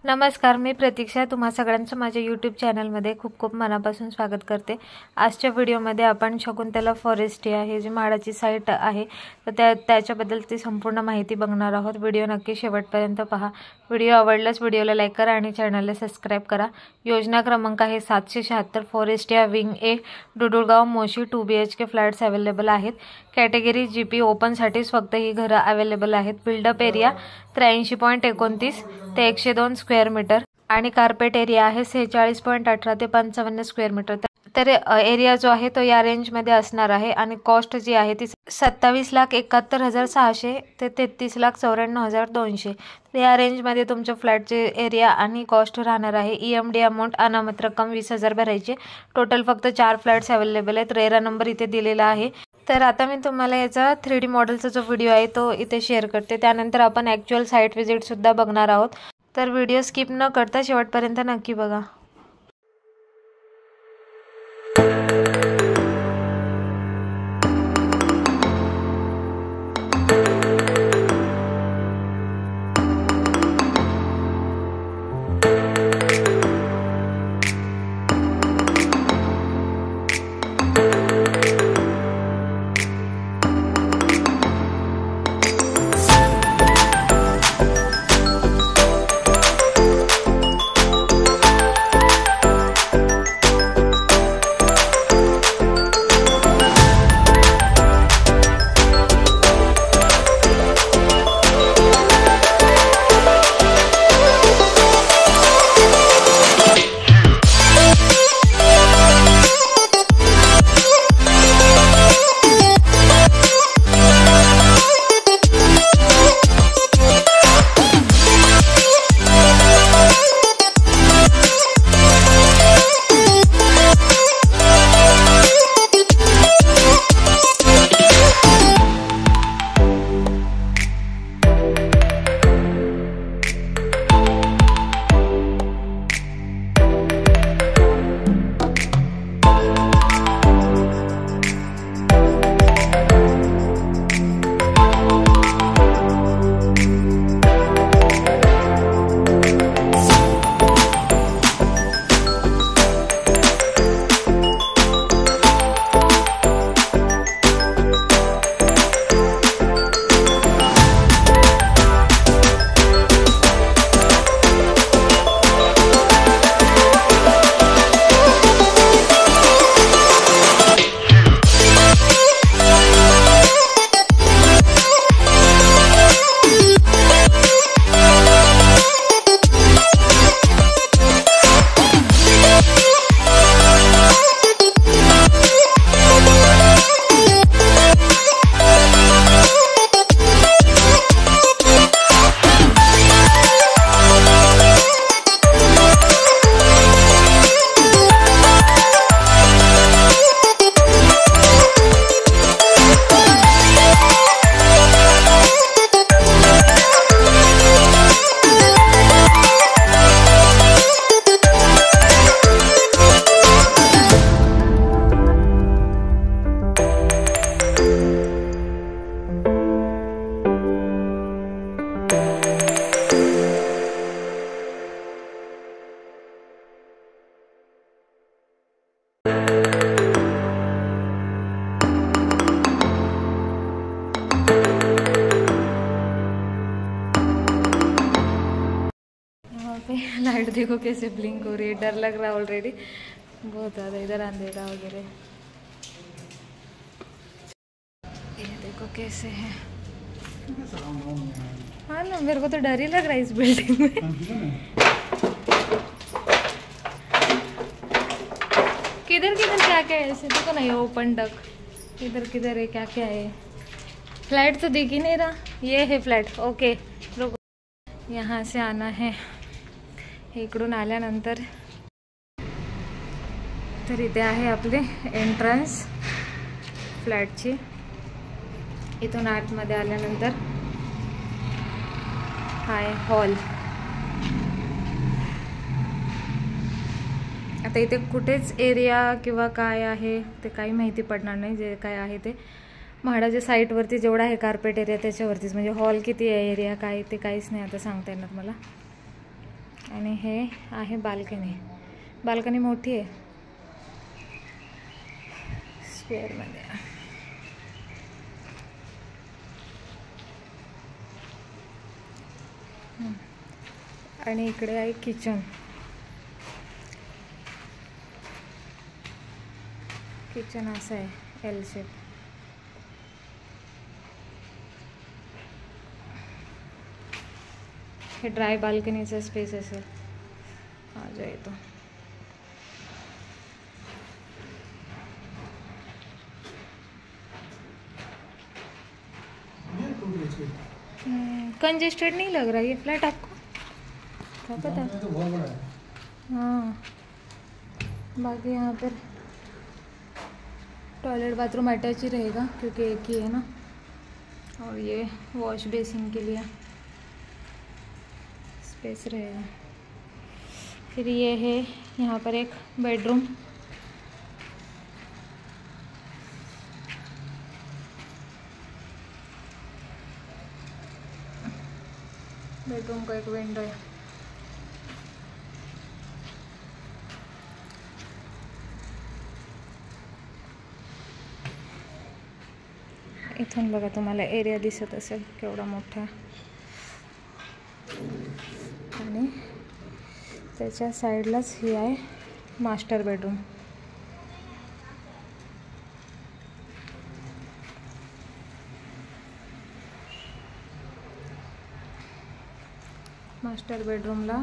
नमस्कार, मी प्रतीक्षा तुम्हा सगळ्यांचं माझ्या यूट्यूब चॅनलमध्ये खूप खूप मनापासून स्वागत करते। आजच्या व्हिडिओमध्ये आपण शकुंतला फॉरेस्ट आहे जी म्हाडाची साईट आहे तर त्याच्याबद्दलची संपूर्ण माहिती बघणार आहोत। व्हिडिओ नक्की शेवटपर्यंत पहा। व्हिडिओ आवडल्यास व्हिडिओला लाईक करा आणि चॅनलला सबस्क्राइब करा। योजना क्रमांक आहे 776 फॉरेस्ट विंग ए, Dudulgaon Moshi 2 BHK flats available आहेत। कॅटेगरी GP ओपन साठीच फक्त ही घरं अवेलेबल आहेत। बिल्डअप एरिया 83.29 ते 102 स्क्वेअर मीटर आणि कार्पेट एरिया आहे 46.18 ते 55 स्क्वेअर मीटर। तर एरिया जो आहे तो या रेंज मध्ये असणार आहे आणि कॉस्ट जी आहे ती 27,71,600 ते 33,94,200। तर या रेंज मध्ये तुमच्या फ्लॅटचे एरिया आणि कॉस्ट राहणार आहे। EMD अमाउंट अनामत रक्कम 20,000 भरायची। टोटल फक्त 4 फ्लॅट्स अवेलेबल आहेत। रेरा नंबर इथे दिलेला आहे। तर आता मी तुम्हाला याचा 3D मॉडेलचा जो व्हिडिओ आहे तो इथे शेअर करते। त्यानंतर आपण ॲक्च्युअल साईट व्हिजिट सुद्धा बघणार आहोत। तर व्हिडिओ स्किप न करता शेवटपर्यंत नक्की बघा। लाइट देखो कैसे ब्लिंक हो रही है, डर लग रहा है ऑलरेडी बहुत ज़्यादा। इधर अंधेरा वगैरह, ये देखो कैसे है। हाँ ना, मेरे को तो डर ही लग रहा है इस बिल्डिंग में। किधर किधर क्या क्या है ऐसे देखो ना, ये ओपन डक इधर किधर है, क्या क्या है। फ्लैट तो दिख ही नहीं रहा। ये है फ्लैट, ओके रुको, यहाँ से आना है। इकडून आल्यानंतर तर इथे आहे आपले एंट्रन्स फ्लॅटची। इथून आतमध्ये आल्यानंतर हा आहे हॉल। आता इथे कुठेच एरिया किंवा काय आहे ते काही माहिती पडणार नाही। जे काय आहे ते म्हाडाच्या साईटवरती जेवढा आहे कार्पेट एरिया त्याच्यावरतीच, म्हणजे हॉल किती आहे, एरिया काय ते काहीच नाही आता सांगता येणार मला। आणि हे आहे बाल्कनी. बाल्कनी मोठी आहे, स्क्वेअरमध्ये. आणि इकडे आहे किचन. किचन असं आहे एल शेप. हे ड्राय बाल्कनीचा स्पेस असेल हा जो येतो. कंजेस्टेड नहीं लग रहा ये फ्लैट आपको? क्या पता. हाँ, बाकी यहाँ पर टॉयलेट बाथरूम अटैच ही रहेगा क्योंकि एक ही है ना. और ये वॉश बेसिन के लिए स्पेस रहेगा. फिर ये है यहाँ पर एक बेडरूम. बेडरूम का एक विंडो आहे. इथून बघा तुम्हाला एरिया दिसत असेल केवढा मोठा. आणि त्याच्या साईडलाच ही आहे मास्टर बेडरूम. मास्टर बेडरूमला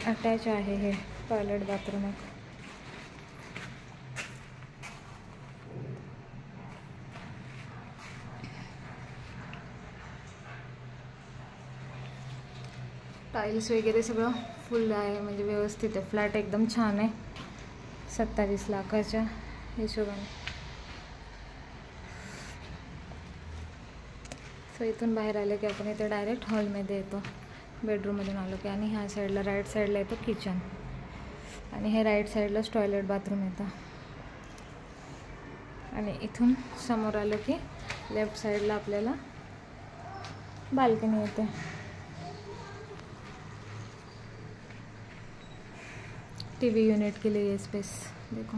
अटॅच आहे हे टॉयलेट बाथरूम एक. टाइल्स वगैरे सगळं फुल आहे, म्हणजे व्यवस्थित आहे. फ्लॅट एकदम छान आहे 27 लाखाच्या हिशोबाने. सो इथून बाहेर आले की आपण इथे डायरेक्ट हॉलमध्ये येतो. बेडरूममधून आलो की. आणि ह्या साईडला राईट साईडला येतो किचन. आणि हे राईट साईडलाच टॉयलेट बाथरूम येतं. आणि इथून समोर आलं की लेफ्ट साईडला आपल्याला बाल्कनी येते. टीवी यूनिट के लिए ये स्पेस देखो.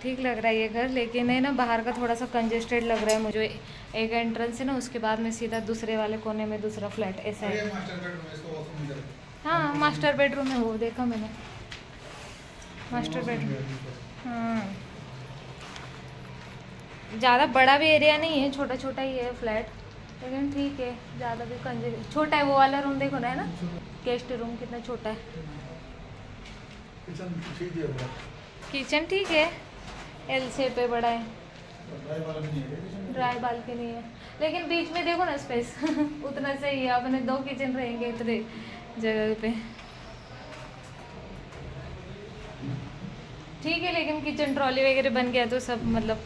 ठीक लग रहा है ये घर, लेकिन है ना बाहर का थोड़ा सा कंजेस्टेड लग रहा है मुझे. एक एंट्रेंस है ना, उसके बाद में सीधा दूसरे वाले कोने में दूसरा फ्लैट ऐसा है. हाँ मास्टर बेडरूम है, वो देखा मैंने मास्टर बेडरूम. हाँ, ज़्यादा बड़ा भी एरिया नहीं है, छोटा छोटा ही है फ्लैट, लेकिन ठीक है. ज़्यादा भी कंजेस्ट छोटा है. वो वाला रूम देखो ना, है ना गेस्ट रूम कितना छोटा है. किचन ठीक है, एल शेप पे बड़ा है. ड्राई बालकनी है, लेकिन बीच में देखो ना स्पेस उतना सही है. अपने 2 किचन रहेंगे इतने जगह पे. ठीक है, लेकिन किचन ट्रॉली वगैरह बन गया तो सब मतलब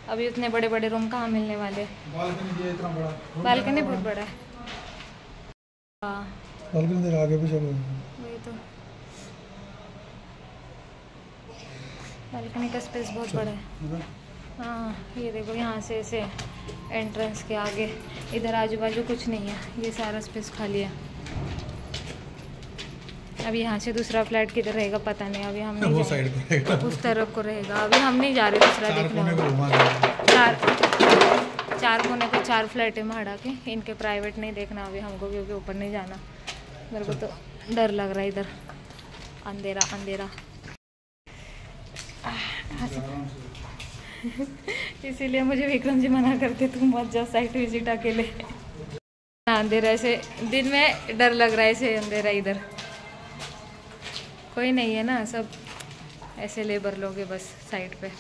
अभी उतने बड़े बड़े रूम कहाँ मिलने वाले. बालकनी बहुत बड़ा है. हाँ बालकनी आगे भी चलो. वही तो, बालकनी का स्पेस बहुत बड़ा है. हाँ ये देखो, यहाँ से ऐसे एंट्रेंस के आगे इधर आजू बाजू कुछ नहीं है, ये सारा स्पेस खाली है. अब यहाँ से दूसरा फ्लैट किधर रहेगा पता नहीं. अभी हम नहीं जाएंगे, उस तरफ को रहेगा. अभी हम नहीं जा रहे दूसरा देखने. 4 कोने को 4 फ्लैट है भाड़ा के. इनके प्राइवेट नहीं देखना अभी हमको, क्योंकि ऊपर नहीं जाना. मेरे को तो डर लग रहा है इधर, अंधेरा अंधेरा. इसीलिए मुझे विक्रम जी मना करते, तुम मत जाओ साइट विजिट अकेले. अंधेरा ऐसे दिन में डर लग रहा है, ऐसे अंधेरा. इधर कोई नहीं है ना, सब ऐसे लेबर लोग हैं बस साइड पे.